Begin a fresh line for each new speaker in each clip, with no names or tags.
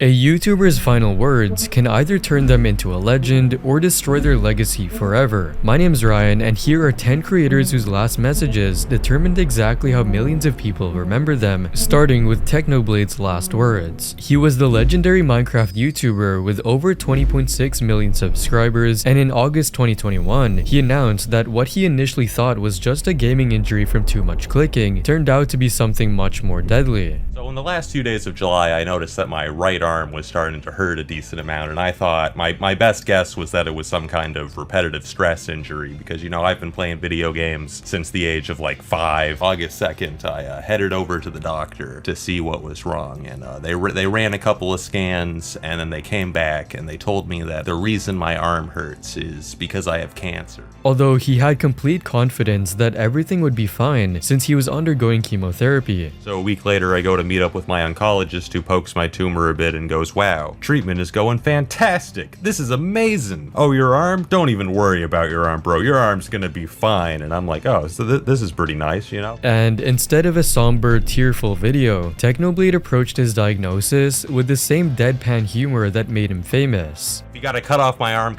A YouTuber's final words can either turn them into a legend or destroy their legacy forever. My name's Ryan, and here are 10 creators whose last messages determined exactly how millions of people remember them, starting with Technoblade's last words. He was the legendary Minecraft YouTuber with over 20.6 million subscribers, and in August 2021, he announced that what he initially thought was just a gaming injury from too much clicking turned out to be something much more deadly.
So in the last few days of July, I noticed that my right arm was starting to hurt a decent amount, and I thought my best guess was that it was some kind of repetitive stress injury because, you know, I've been playing video games since the age of like 5. August 2nd, I headed over to the doctor to see what was wrong, and they ran a couple of scans, and then they came back and they told me that the reason my arm hurts is because I have cancer.
Although he had complete confidence that everything would be fine since he was undergoing chemotherapy.
So a week later, I go to meet up with my oncologist who pokes my tumor a bit and goes, "Wow, treatment is going fantastic. This is amazing. Oh, your arm? Don't even worry about your arm, bro. Your arm's gonna be fine." And I'm like, oh, so this is pretty nice, you know?
And instead of a somber, tearful video, Technoblade approached his diagnosis with the same deadpan humor that made him famous.
If you gotta cut off my arm,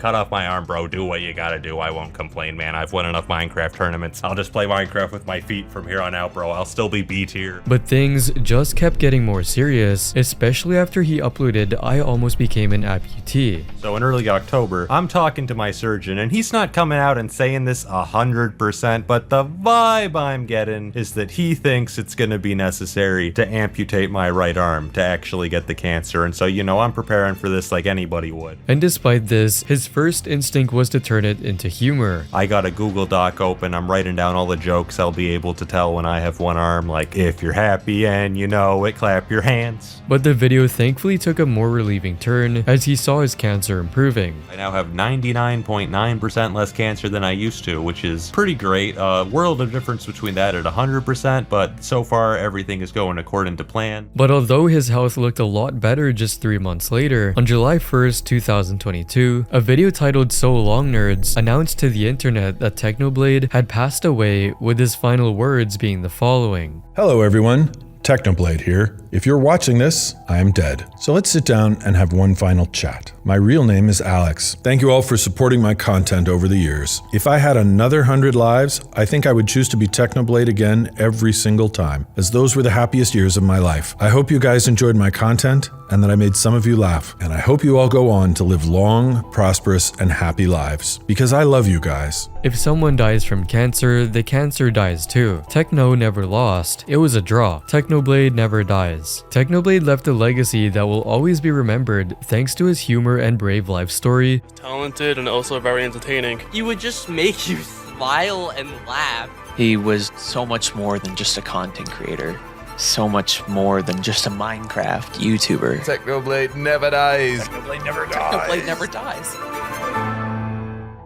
bro. Do what you gotta do. I won't complain, man. I've won enough Minecraft tournaments. I'll just play Minecraft with my feet from here on out, bro. I'll still be B tier.
But things just kept getting more serious, especially after he uploaded I Almost Became an Amputee.
So in early October, I'm talking to my surgeon, and he's not coming out and saying this 100%, but the vibe I'm getting is that he thinks it's gonna be necessary to amputate my right arm to actually get the cancer. And so, you know, I'm preparing for this like anybody would.
And despite this, his first instinct was to turn it into humor.
I got a Google Doc open, I'm writing down all the jokes I'll be able to tell when I have one arm, like, if you're happy and you know it, clap your hands.
But the video thankfully took a more relieving turn as he saw his cancer improving.
I now have 99.9% less cancer than I used to, which is pretty great. World of difference between that at 100%, but so far everything is going according to plan.
But although his health looked a lot better just 3 months later, on July 1st, 2022, a video titled "So Long Nerds" announced to the internet that Technoblade had passed away, with his final words being the following.
Hello everyone, Technoblade here. If you're watching this, I am dead. So let's sit down and have one final chat. My real name is Alex. Thank you all for supporting my content over the years. If I had another 100 lives, I think I would choose to be Technoblade again every single time, as those were the happiest years of my life. I hope you guys enjoyed my content and that I made some of you laugh. And I hope you all go on to live long, prosperous, and happy lives, because I love you guys.
If someone dies from cancer, the cancer dies too. Techno never lost. It was a draw. Technoblade never dies. Technoblade left a legacy that will always be remembered thanks to his humor and brave life story.
Talented and also very entertaining.
He would just make you smile and laugh.
He was so much more than just a content creator. So much more than just a Minecraft YouTuber.
Technoblade never dies.
Technoblade never dies. Technoblade never dies.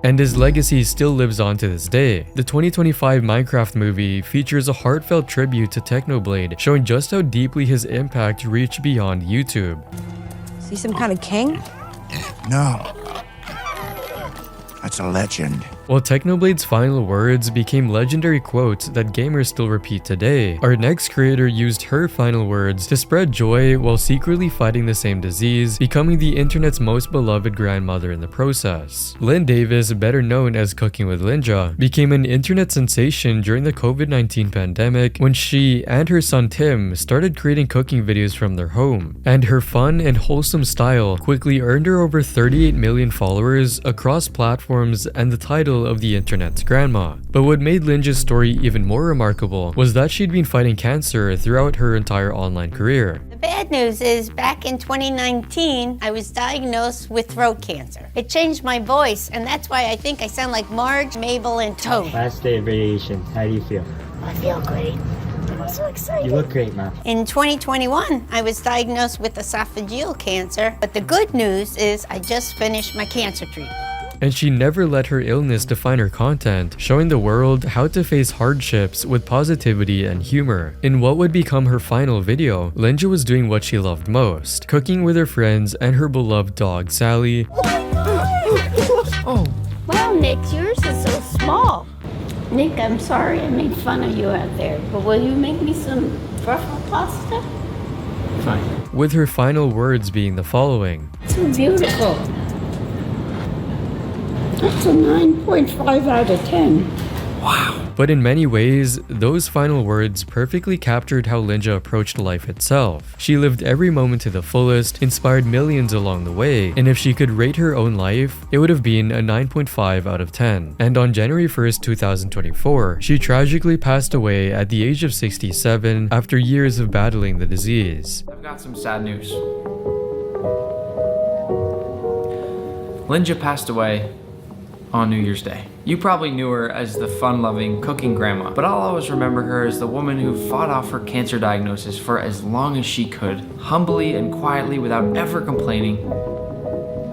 And his legacy still lives on to this day. The 2025 Minecraft movie features a heartfelt tribute to Technoblade, showing just how deeply his impact reached beyond YouTube.
Is he some kind of king?
No. That's a legend.
While Technoblade's final words became legendary quotes that gamers still repeat today, our next creator used her final words to spread joy while secretly fighting the same disease, becoming the internet's most beloved grandmother in the process. Lynn Davis, better known as Cooking with Lynja, became an internet sensation during the COVID-19 pandemic when she and her son Tim started creating cooking videos from their home. And her fun and wholesome style quickly earned her over 38 million followers across platforms and the title of the internet's grandma. But what made Lynja's story even more remarkable was that she'd been fighting cancer throughout her entire online career.
The bad news is back in 2019, I was diagnosed with throat cancer. It changed my voice, and that's why I think I sound like Marge, Mabel, and Toad.
Last day of radiation, how do you feel?
I feel great. I'm so excited.
You look great, Mom.
In 2021, I was diagnosed with esophageal cancer, but the good news is I just finished my cancer treatment.
And she never let her illness define her content, showing the world how to face hardships with positivity and humor. In what would become her final video, Linja was doing what she loved most, cooking with her friends and her beloved dog, Sally.
Oh. Wow, Nick, yours is so small. Nick, I'm sorry I made fun of you out there, but will you make me some truffle pasta?
5.
with her final words being the following.
So beautiful. That's a 9.5 out of 10.
But in many ways, those final words perfectly captured how Lynja approached life itself. She lived every moment to the fullest, inspired millions along the way, and if she could rate her own life, it would have been a 9.5 out of 10. And on January 1st, 2024, she tragically passed away at the age of 67 after years of battling the disease.
I've got some sad news. Linja passed away on New Year's Day. You probably knew her as the fun-loving, cooking grandma, but I'll always remember her as the woman who fought off her cancer diagnosis for as long as she could, humbly and quietly without ever complaining,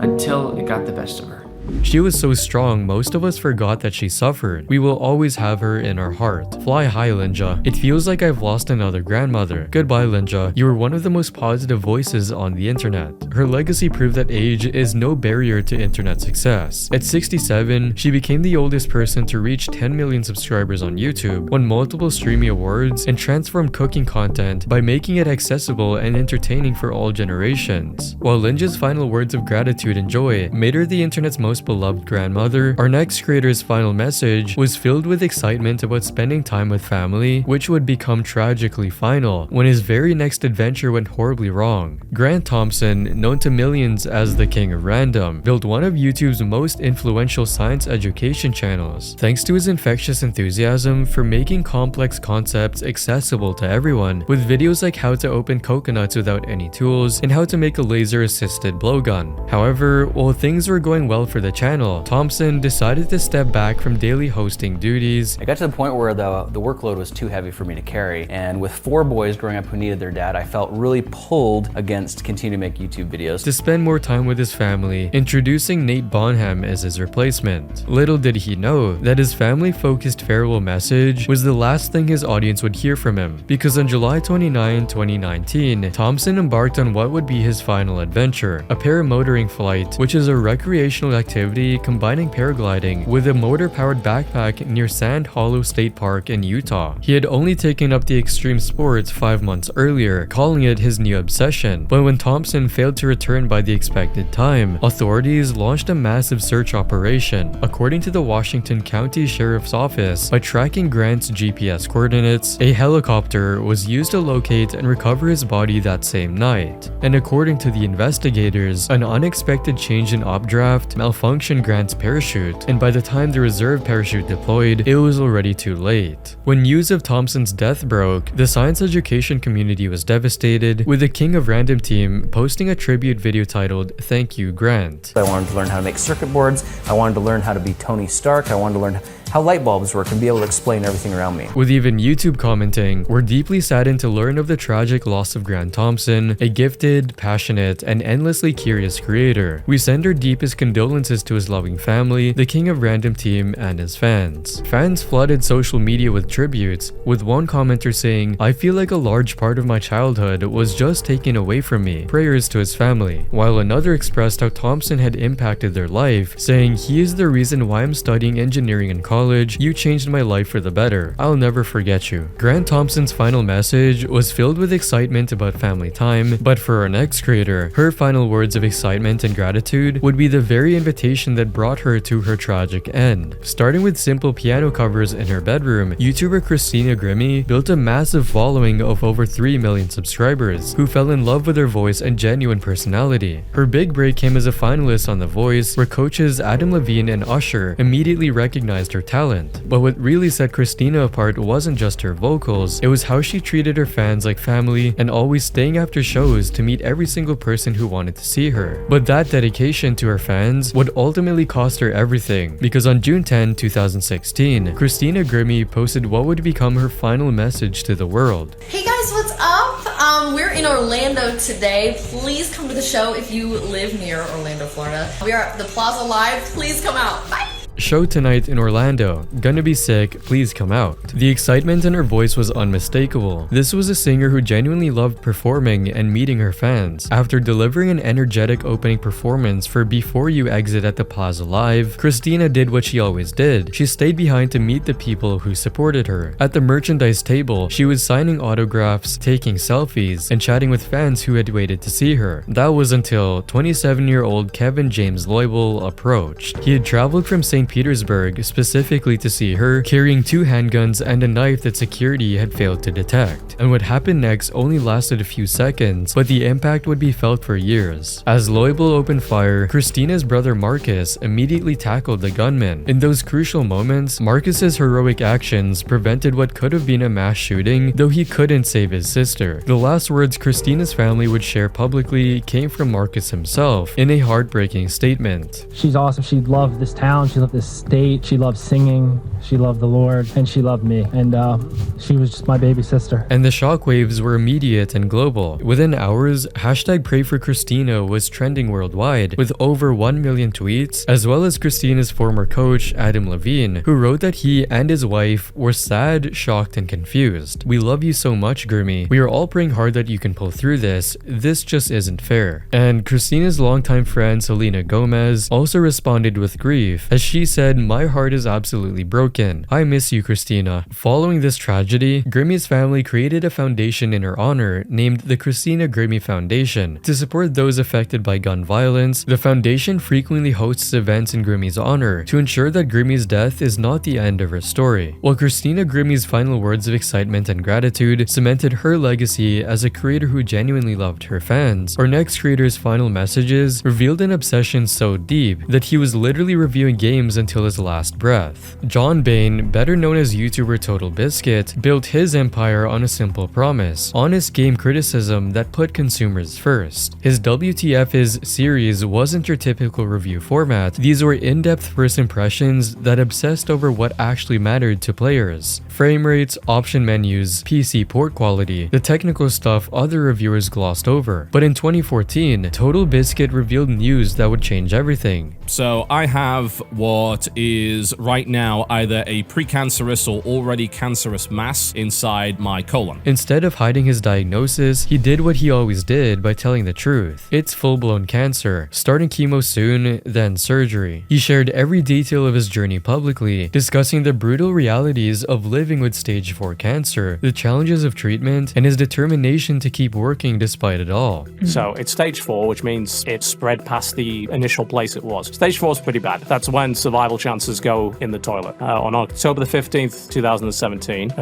until it got the best of her.
She was so strong, most of us forgot that she suffered. We will always have her in our heart. Fly high, Lynja. It feels like I've lost another grandmother. Goodbye, Lynja. You were one of the most positive voices on the internet. Her legacy proved that age is no barrier to internet success. At 67, she became the oldest person to reach 10 million subscribers on YouTube, won multiple streaming awards, and transformed cooking content by making it accessible and entertaining for all generations. While Lynja's final words of gratitude and joy made her the internet's most beloved grandmother, our next creator's final message was filled with excitement about spending time with family, which would become tragically final when his very next adventure went horribly wrong. Grant Thompson, known to millions as the King of Random, built one of YouTube's most influential science education channels. Thanks to his infectious enthusiasm for making complex concepts accessible to everyone, with videos like how to open coconuts without any tools and how to make a laser-assisted blowgun. However, while things were going well for the channel, Thompson decided to step back from daily hosting duties.
I got to the point where the workload was too heavy for me to carry, and with 4 boys growing up who needed their dad, I felt really pulled against continuing to make YouTube videos.
To spend more time with his family, introducing Nate Bonham as his replacement. Little did he know that his family-focused farewell message was the last thing his audience would hear from him, because on July 29, 2019, Thompson embarked on what would be his final adventure, a paramotoring flight, which is a recreational activity combining paragliding with a motor-powered backpack near Sand Hollow State Park in Utah. He had only taken up the extreme sports 5 months earlier, calling it his new obsession. But when Thompson failed to return by the expected time, authorities launched a massive search operation. According to the Washington County Sheriff's Office, by tracking Grant's GPS coordinates, a helicopter was used to locate and recover his body that same night. And according to the investigators, an unexpected change in updraft malfunctioned Grant's parachute, and by the time the reserve parachute deployed, it was already too late. When news of Thompson's death broke, the science education community was devastated, with the King of Random team posting a tribute video titled, "Thank You, Grant."
I wanted to learn how to make circuit boards, I wanted to learn how to be Tony Stark, I wanted to learn how light bulbs work and be able to explain everything around me.
With even YouTube commenting, "We're deeply saddened to learn of the tragic loss of Grant Thompson, a gifted, passionate, and endlessly curious creator. We send our deepest condolences to his loving family, the King of Random team, and his fans." Fans flooded social media with tributes, with one commenter saying, "I feel like a large part of my childhood was just taken away from me. Prayers to his family." While another expressed how Thompson had impacted their life, saying, "He is the reason why I'm studying engineering in college. You changed my life for the better. I'll never forget you." Grant Thompson's final message was filled with excitement about family time, but for our next creator, her final words of excitement and gratitude would be the very invitation that brought her to her tragic end. Starting with simple piano covers in her bedroom, YouTuber Christina Grimmie built a massive following of over 3 million subscribers, who fell in love with her voice and genuine personality. Her big break came as a finalist on The Voice, where coaches Adam Levine and Usher immediately recognized her talent. But what really set Christina apart wasn't just her vocals, it was how she treated her fans like family and always staying after shows to meet every single person who wanted to see her. But that dedication to her fans would ultimately cost her everything, because on June 10, 2016, Christina Grimmie posted what would become her final message to the world.
Hey guys, what's up? We're in Orlando today. Please come to the show if you live near Orlando, Florida. We are at the Plaza Live. Please come out. Bye!
"Show tonight in Orlando. Gonna be sick, please come out." The excitement in her voice was unmistakable. This was a singer who genuinely loved performing and meeting her fans. After delivering an energetic opening performance for Before You Exit at the Plaza Live, Christina did what she always did. She stayed behind to meet the people who supported her. At the merchandise table, she was signing autographs, taking selfies, and chatting with fans who had waited to see her. That was until 27-year-old Kevin James Lloyd approached. He had traveled from St. Petersburg specifically to see her, carrying 2 handguns and a knife that security had failed to detect. And what happened next only lasted a few seconds, but the impact would be felt for years. As Lloyd opened fire, Christina's brother Marcus immediately tackled the gunman. In those crucial moments, Marcus's heroic actions prevented what could have been a mass shooting, though he couldn't save his sister. The last words Christina's family would share publicly came from Marcus himself in a heartbreaking statement.
She's awesome. She loved this town. She loved this state. She loved singing. She loved the Lord. And she loved me. And she was just my baby sister.
And the shockwaves were immediate and global. Within hours, #PrayForChristina was trending worldwide, with over 1 million tweets, as well as Christina's former coach, Adam Levine, who wrote that he and his wife were sad, shocked, and confused. "We love you so much, Grimmie. We are all praying hard that you can pull through this. This just isn't fair." And Christina's longtime friend, Selena Gomez, also responded with grief, as she said, "My heart is absolutely broken. I miss you, Christina." Following this tragedy, Grimmie's family created a foundation in her honor named the Christina Grimmie Foundation. To support those affected by gun violence, the foundation frequently hosts events in Grimmie's honor to ensure that Grimmie's death is not the end of her story. While Christina Grimmie's final words of excitement and gratitude cemented her legacy as a creator who genuinely loved her fans, our next creator's final messages revealed an obsession so deep that he was literally reviewing games until his last breath. John Bain, better known as YouTuber TotalBiscuit, built his empire on a simple promise: honest game criticism that put consumers first. His WTF is series wasn't your typical review format. These were in-depth first impressions that obsessed over what actually mattered to players. Frame rates, option menus, PC port quality, the technical stuff other reviewers glossed over. But in 2014, TotalBiscuit revealed news that would change everything.
So I have what is right now either a precancerous or already cancerous mass inside my colon.
Instead of hiding his diagnosis, he did what he always did by telling the truth. It's full-blown cancer, starting chemo soon, then surgery. He shared every detail of his journey publicly, discussing the brutal realities of living with stage 4 cancer, the challenges of treatment, and his determination to keep working despite it all.
So it's stage 4, which means it's spread past the initial place it was. Stage 4 is pretty bad. That's when survival chances go in the toilet. On October the 15th, 2015,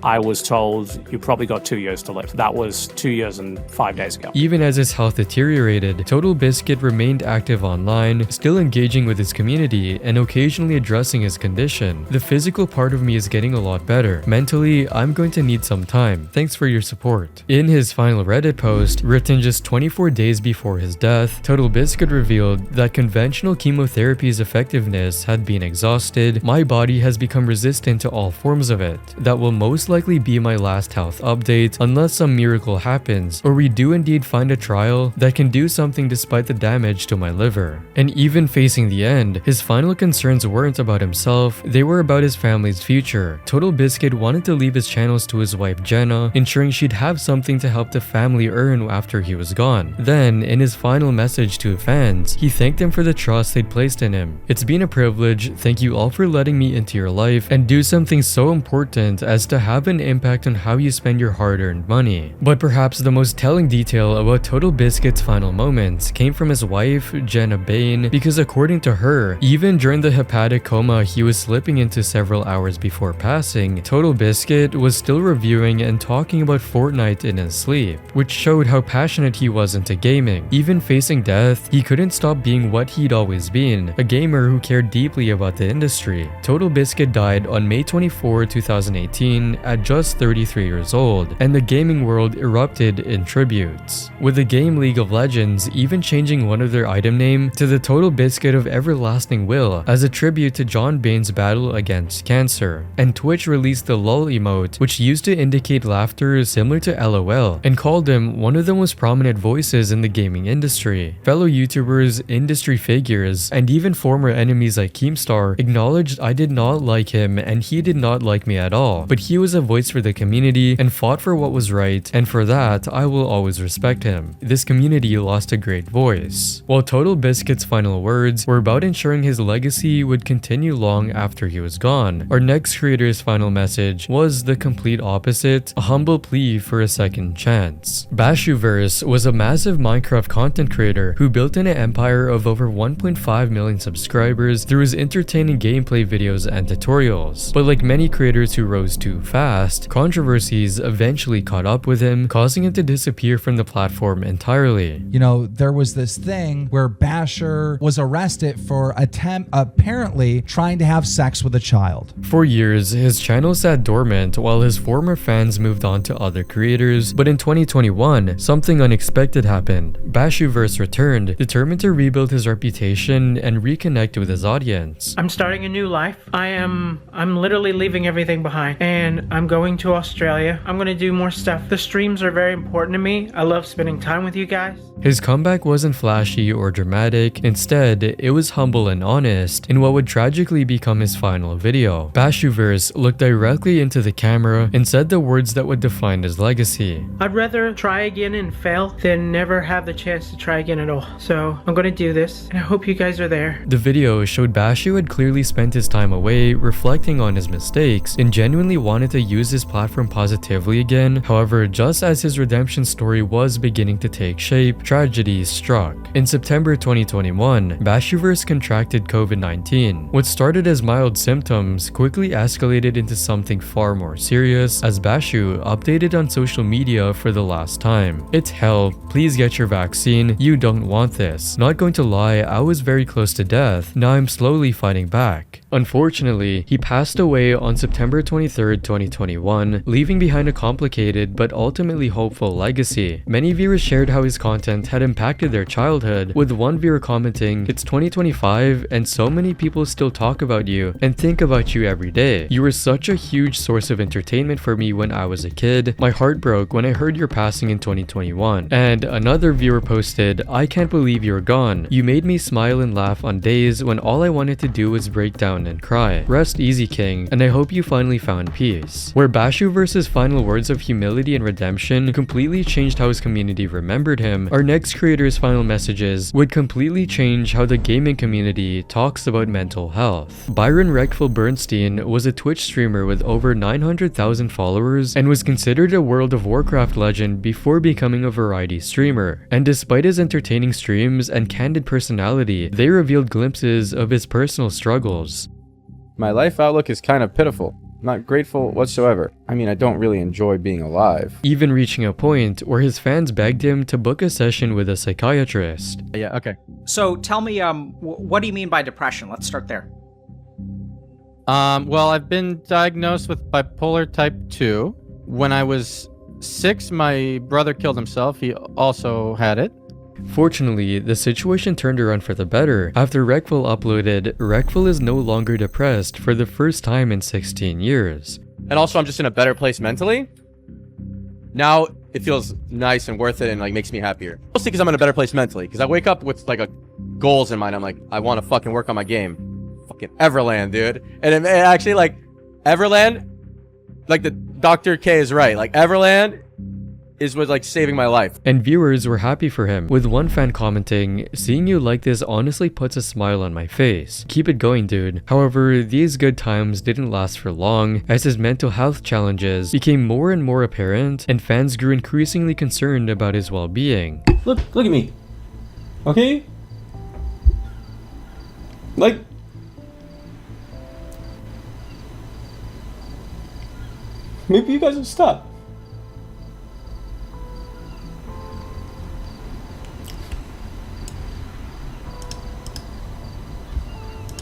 I was told you probably got 2 years to live. That was 2 years and 5 days ago.
Even as his health deteriorated, TotalBiscuit remained active online, still engaging with his community and occasionally addressing his condition. "The physical part of me is getting a lot better. Mentally, I'm going to need some time. Thanks for your support." In his final Reddit post, written just 24 days before his death, TotalBiscuit revealed that conventional chemotherapy's effectiveness had been exhausted. "My body has become resistant to all forms of it. That will most likely be my last health update unless some miracle happens, or we do indeed find a trial that can do something despite the damage to my liver." And even facing the end, his final concerns weren't about himself, they were about his family's future. TotalBiscuit wanted to leave his channels to his wife Jenna, ensuring she'd have something to help the family earn after he was gone. Then, in his final message to fans, he thanked them for the trust they'd placed in him. "It's been a privilege. Thank you all for letting me into your life and do something so important as to have an impact on how you spend your hard-earned money." But perhaps the most telling detail about TotalBiscuit's final moments came from his wife, Jenna Bain, because according to her, even during the hepatic coma he was slipping into several hours before passing, TotalBiscuit was still reviewing and talking about Fortnite in his sleep, which showed how passionate he was into gaming. Even facing death, he couldn't stop being what he'd always been, a gamer who cared deeply about the industry. TotalBiscuit died on May 24, 2018 at just 33 years old, and the gaming world erupted in tributes, with the game League of Legends even changing one of their item name to the TotalBiscuit of Everlasting Will as a tribute to John Bain's battle against cancer. And Twitch released the LOL emote, which used to indicate laughter similar to LOL, and called him one of the most prominent voices in the gaming industry. Fellow YouTubers, industry figures, and even former former enemies like Keemstar acknowledged I did not like him and he did not like me at all, but he was a voice for the community and fought for what was right, and for that, I will always respect him. This community lost a great voice. While TotalBiscuit's final words were about ensuring his legacy would continue long after he was gone, our next creator's final message was the complete opposite, a humble plea for a second chance. Bashurverse was a massive Minecraft content creator who built an empire of over 1.5 million subscribers through his entertaining gameplay videos and tutorials. But like many creators who rose too fast, controversies eventually caught up with him, causing him to disappear from the platform entirely.
You know, there was this thing where Bashur was arrested for apparently trying to have sex with a child.
For years, his channel sat dormant while his former fans moved on to other creators, but in 2021, something unexpected happened. Bashurverse returned, determined to rebuild his reputation and reconnect with his audience.
I'm starting a new life. I'm literally leaving everything behind, and I'm going to Australia. I'm gonna do more stuff. The streams are very important to me. I love spending time with you guys.
His comeback wasn't flashy or dramatic. Instead, it was humble and honest in what would tragically become his final video. Bashurverse looked directly into the camera and said the words that would define his legacy.
I'd rather try again and fail than never have the chance to try again at all. So I'm gonna do this, and I hope you guys are there.
The video showed Bashu had clearly spent his time away reflecting on his mistakes and genuinely wanted to use his platform positively again. However, just as his redemption story was beginning to take shape, tragedy struck. In September 2021, Bashurverse contracted COVID-19. What started as mild symptoms quickly escalated into something far more serious as Bashu updated on social media for the last time. It's hell, please get your vaccine, you don't want this. Not going to lie, I was very close to death, now I'm slowly fighting back. Unfortunately, he passed away on September 23, 2021, leaving behind a complicated but ultimately hopeful legacy. Many viewers shared how his content had impacted their childhood, with one viewer commenting, "It's 2025 and so many people still talk about you and think about you every day. You were such a huge source of entertainment for me when I was a kid. My heart broke when I heard your passing in 2021. And another viewer posted, "I can't believe you're gone. You made me smile and laugh on days when all I wanted to do was break down and cry. Rest easy, King, and I hope you finally found peace." Where Bashurverse's final words of humility and redemption completely changed how his community remembered him, our next creator's final messages would completely change how the gaming community talks about mental health. Byron Reckful Bernstein was a Twitch streamer with over 900,000 followers and was considered a World of Warcraft legend before becoming a variety streamer. And despite his entertaining streams and candid personality, they revealed glimpses of his personal struggles.
My life outlook is kind of pitiful. Not grateful whatsoever. I mean, I don't really enjoy being alive.
Even reaching a point where his fans begged him to book a session with a psychiatrist.
Yeah, okay.
So tell me, what do you mean by depression? Let's start there.
Well, I've been diagnosed with bipolar type 2. When I was 6, my brother killed himself. He also had it.
Fortunately, the situation turned around for the better. After Reckful uploaded, Reckful is no longer depressed for the first time in 16 years.
And also, I'm just in a better place mentally. Now, it feels nice and worth it and like makes me happier. Mostly because I'm in a better place mentally. Because I wake up with like goals in mind. I'm like, I want to fucking work on my game. Fucking Everland, dude. And it actually, like, Everland, like the Dr. K is right. Like, Everland is what's like saving my life.
And viewers were happy for him, with one fan commenting, "Seeing you like this honestly puts a smile on my face. Keep it going, dude." However, these good times didn't last for long, as his mental health challenges became more and more apparent, and fans grew increasingly concerned about his well-being.
Look at me. Okay? Like, maybe you guys will stop.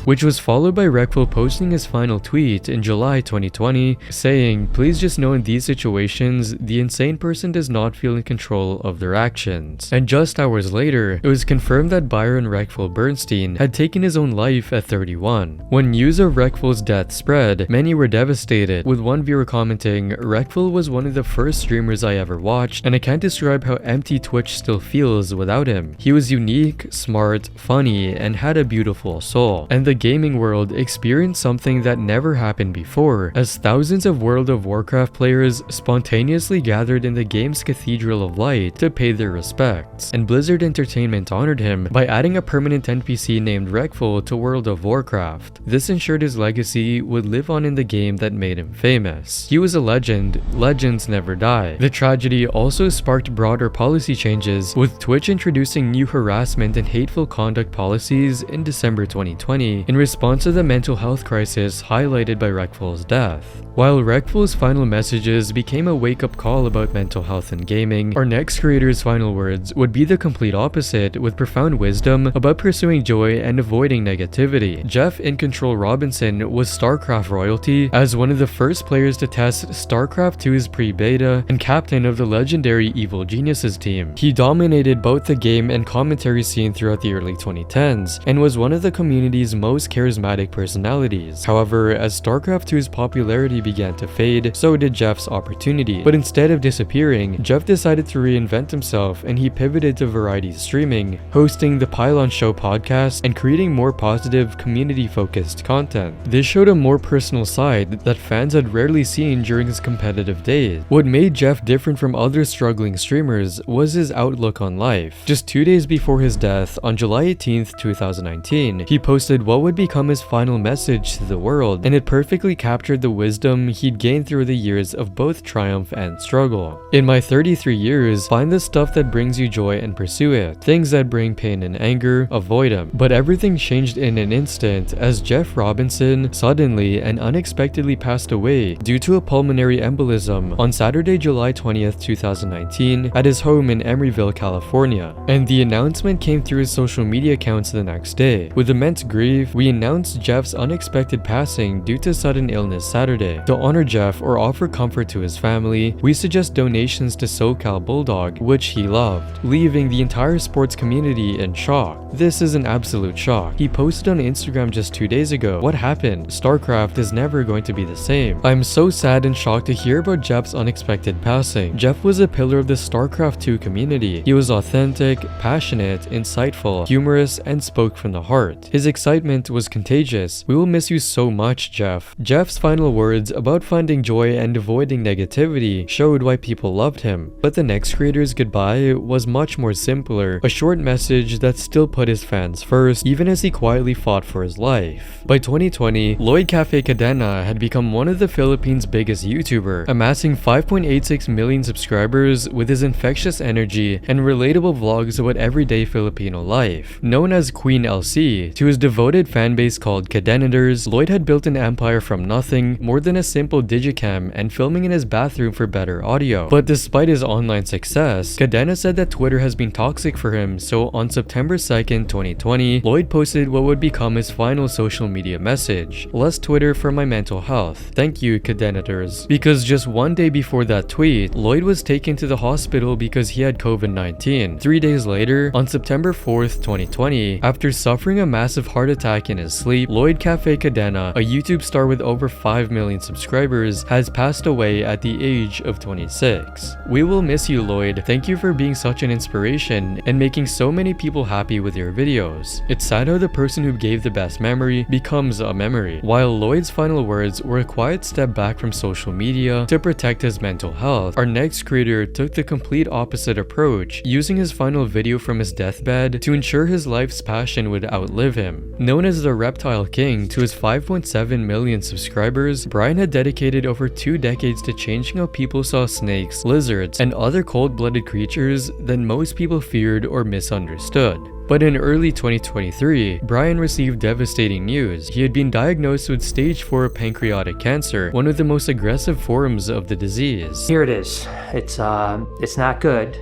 which was followed by Reckful posting his final tweet in July 2020, saying, "Please just know in these situations, the insane person does not feel in control of their actions." And just hours later, it was confirmed that Byron Reckful Bernstein had taken his own life at 31. When news of Reckful's death spread, many were devastated, with one viewer commenting, "Reckful was one of the first streamers I ever watched, and I can't describe how empty Twitch still feels without him. He was unique, smart, funny, and had a beautiful soul." And the gaming world experienced something that never happened before, as thousands of World of Warcraft players spontaneously gathered in the game's Cathedral of Light to pay their respects. And Blizzard Entertainment honored him by adding a permanent NPC named Reckful to World of Warcraft. This ensured his legacy would live on in the game that made him famous. He was a legend. Legends never die. The tragedy also sparked broader policy changes, with Twitch introducing new harassment and hateful conduct policies in December 2020 in response to the mental health crisis highlighted by Reckful's death. While Reckful's final messages became a wake-up call about mental health in gaming, our next creator's final words would be the complete opposite, with profound wisdom about pursuing joy and avoiding negativity. Jeff InControl Robinson was StarCraft royalty, as one of the first players to test StarCraft 2's pre-beta and captain of the legendary Evil Geniuses team. He dominated both the game and commentary scene throughout the early 2010s, and was one of the community's most charismatic personalities. However, as StarCraft 2's popularity began to fade, so did Jeff's opportunity. But instead of disappearing, Jeff decided to reinvent himself, and he pivoted to variety streaming, hosting the Pylon Show podcast and creating more positive, community-focused content. This showed a more personal side that fans had rarely seen during his competitive days. What made Jeff different from other struggling streamers was his outlook on life. Just 2 days before his death, on July 18th, 2019, he posted what would become his final message to the world, and it perfectly captured the wisdom he'd gained through the years of both triumph and struggle. "In my 33 years, find the stuff that brings you joy and pursue it. Things that bring pain and anger, avoid them." But everything changed in an instant as Jeff Robinson suddenly and unexpectedly passed away due to a pulmonary embolism on Saturday, July 20th, 2019 at his home in Emeryville, California. And the announcement came through his social media accounts the next day. With immense grief, we announced Jeff's unexpected passing due to sudden illness Saturday. To honor Jeff or offer comfort to his family, we suggest donations to SoCal Bulldog, which he loved, leaving the entire sports community in shock. This is an absolute shock. He posted on Instagram just 2 days ago, "What happened? StarCraft is never going to be the same. I'm so sad and shocked to hear about Jeff's unexpected passing. Jeff was a pillar of the StarCraft 2 community. He was authentic, passionate, insightful, humorous, and spoke from the heart. His excitement was contagious. We will miss you so much, Jeff." Jeff's final words about finding joy and avoiding negativity showed why people loved him. But the next creator's goodbye was much more simpler, a short message that still put his fans first, even as he quietly fought for his life. By 2020, Lloyd Cafe Cadena had become one of the Philippines' biggest YouTuber, amassing 5.86 million subscribers with his infectious energy and relatable vlogs about everyday Filipino life. Known as Queen LC, to his devoted fanbase called Cadenators, Lloyd had built an empire from nothing, more than a simple digicam and filming in his bathroom for better audio. But despite his online success, Cadena said that Twitter has been toxic for him, so on September 2nd, 2020, Lloyd posted what would become his final social media message: "Less Twitter for my mental health. Thank you, Cadenators." Because just 1 day before that tweet, Lloyd was taken to the hospital because he had COVID-19. 3 days later, on September 4th, 2020, after suffering a massive heart attack in his sleep, Lloyd Cafe Cadena, a YouTube star with over 5 million subscribers, has passed away at the age of 26. We will miss you, Lloyd. Thank you for being such an inspiration and making so many people happy with your videos. It's sad how the person who gave the best memory becomes a memory. While Lloyd's final words were a quiet step back from social media to protect his mental health, our next creator took the complete opposite approach, using his final video from his deathbed to ensure his life's passion would outlive him. Known as the Reptile King to his 5.7 million subscribers, Brian had dedicated over 2 decades to changing how people saw snakes, lizards, and other cold-blooded creatures that most people feared or misunderstood. But in early 2023, Brian received devastating news. He had been diagnosed with stage 4 pancreatic cancer, one of the most aggressive forms of the disease.
Here it is. It's not good.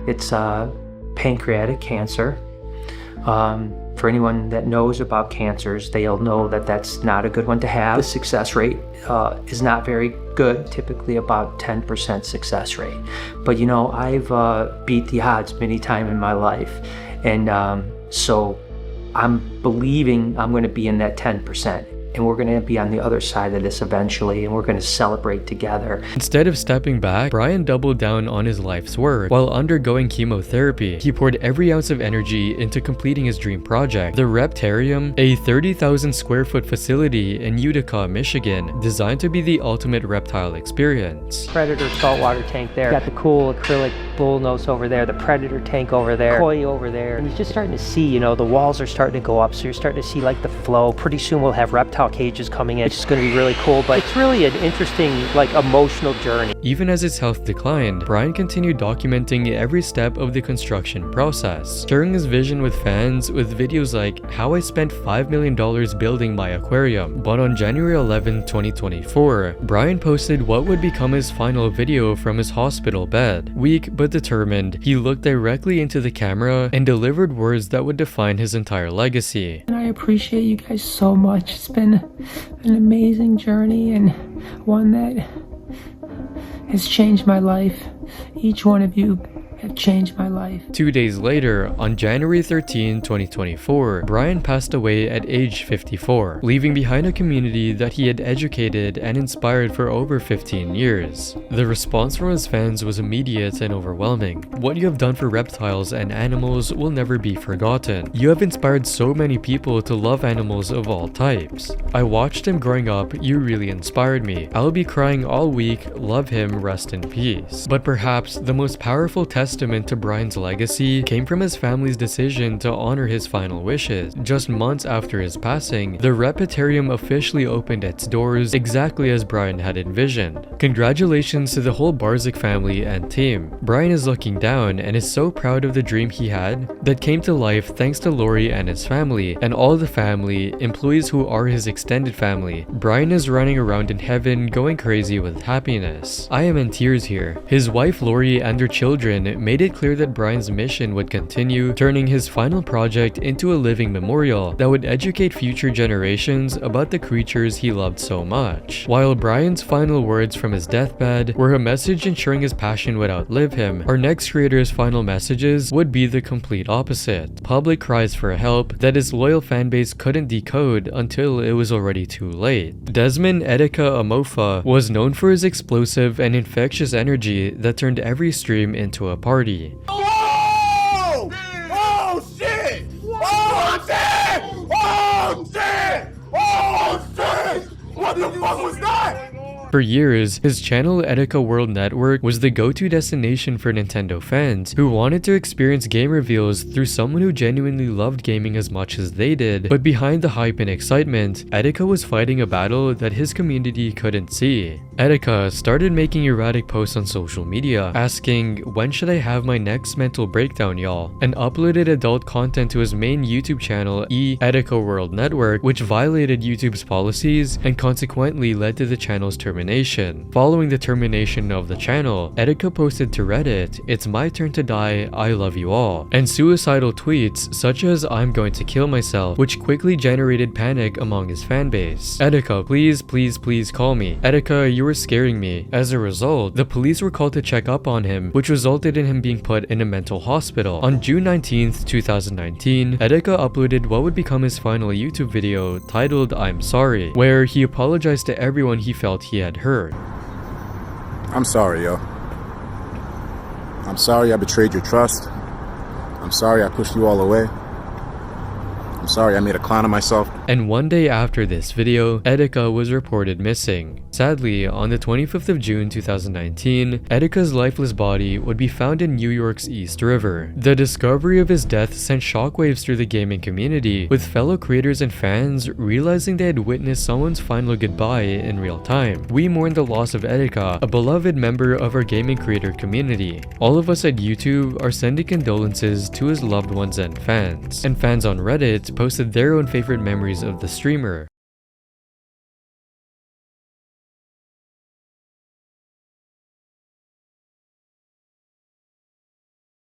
It's pancreatic cancer.
For anyone that knows about cancers, they'll know that that's not a good one to have. The success rate is not very good, typically about 10% success rate. But you know, I've beat the odds many times in my life. And so I'm believing I'm going to be in that 10%. And we're going to be on the other side of this eventually, and we're going to celebrate together.
Instead of stepping back, Brian doubled down on his life's work. While undergoing chemotherapy, he poured every ounce of energy into completing his dream project, the Reptarium, a 30,000 square foot facility in Utica, Michigan, designed to be the ultimate reptile experience.
Predator saltwater tank there. Got the cool acrylic bullnose over there, the Predator tank over there, koi over there. And you're just starting to see, you know, the walls are starting to go up, so you're starting to see like the flow. Pretty soon we'll have reptile cages coming in. It's just going to be really cool, but it's really an interesting, like, emotional journey.
Even as his health declined, Brian continued documenting every step of the construction process, sharing his vision with fans with videos like how I spent $5 million building my aquarium. But on January 11, 2024, Brian posted what would become his final video from his hospital bed. Weak but determined, he looked directly into the camera and delivered words that would define his entire legacy.
And I appreciate you guys so much. It's been an amazing journey and one that has changed my life. Each one of you have changed my life.
2 days later, on January 13, 2024, Brian passed away at age 54, leaving behind a community that he had educated and inspired for over 15 years. The response from his fans was immediate and overwhelming. What you have done for reptiles and animals will never be forgotten. You have inspired so many people to love animals of all types. I watched him growing up, you really inspired me. I'll be crying all week, love him, rest in peace. But perhaps the most powerful testament to Brian's legacy came from his family's decision to honor his final wishes. Just months after his passing, the Reptarium officially opened its doors exactly as Brian had envisioned. Congratulations to the whole Barczyk family and team. Brian is looking down and is so proud of the dream he had that came to life thanks to Lori and his family, and all the family, employees who are his extended family. Brian is running around in heaven going crazy with happiness. I am in tears here. His wife Lori and her children made it clear that Brian's mission would continue, turning his final project into a living memorial that would educate future generations about the creatures he loved so much. While Brian's final words from his deathbed were a message ensuring his passion would outlive him, our next creator's final messages would be the complete opposite. Public cries for help that his loyal fanbase couldn't decode until it was already too late. Desmond Etika Amofa was known for his explosive and infectious energy that turned every stream into a party.
Oh! Oh shit! Oh shit! Oh shit! Oh shit! What the fuck was that?
For years, his channel Etika World Network was the go-to destination for Nintendo fans who wanted to experience game reveals through someone who genuinely loved gaming as much as they did. But behind the hype and excitement, Etika was fighting a battle that his community couldn't see. Etika started making erratic posts on social media, asking, "When should I have my next mental breakdown, y'all?" and uploaded adult content to his main YouTube channel, Etika World Network, which violated YouTube's policies and consequently led to the channel's termination. Following the termination of the channel, Etika posted to Reddit, "It's my turn to die, I love you all," and suicidal tweets such as "I'm going to kill myself," which quickly generated panic among his fanbase. "Etika, please, please, please call me. Etika, you were scaring me." As a result, the police were called to check up on him, which resulted in him being put in a mental hospital. On June 19th, 2019, Etika uploaded what would become his final YouTube video titled "I'm Sorry," where he apologized to everyone he felt he had hurt.
"I'm sorry, yo. I'm sorry I betrayed your trust. I'm sorry I pushed you all away. I'm sorry I made a clown of myself."
And one day after this video, Etika was reported missing. Sadly, on the 25th of June 2019, Etika's lifeless body would be found in New York's East River. The discovery of his death sent shockwaves through the gaming community, with fellow creators and fans realizing they had witnessed someone's final goodbye in real time. We mourn the loss of Etika, a beloved member of our gaming creator community. All of us at YouTube are sending condolences to his loved ones and fans. And fans on Reddit posted their own favorite memories of the streamer.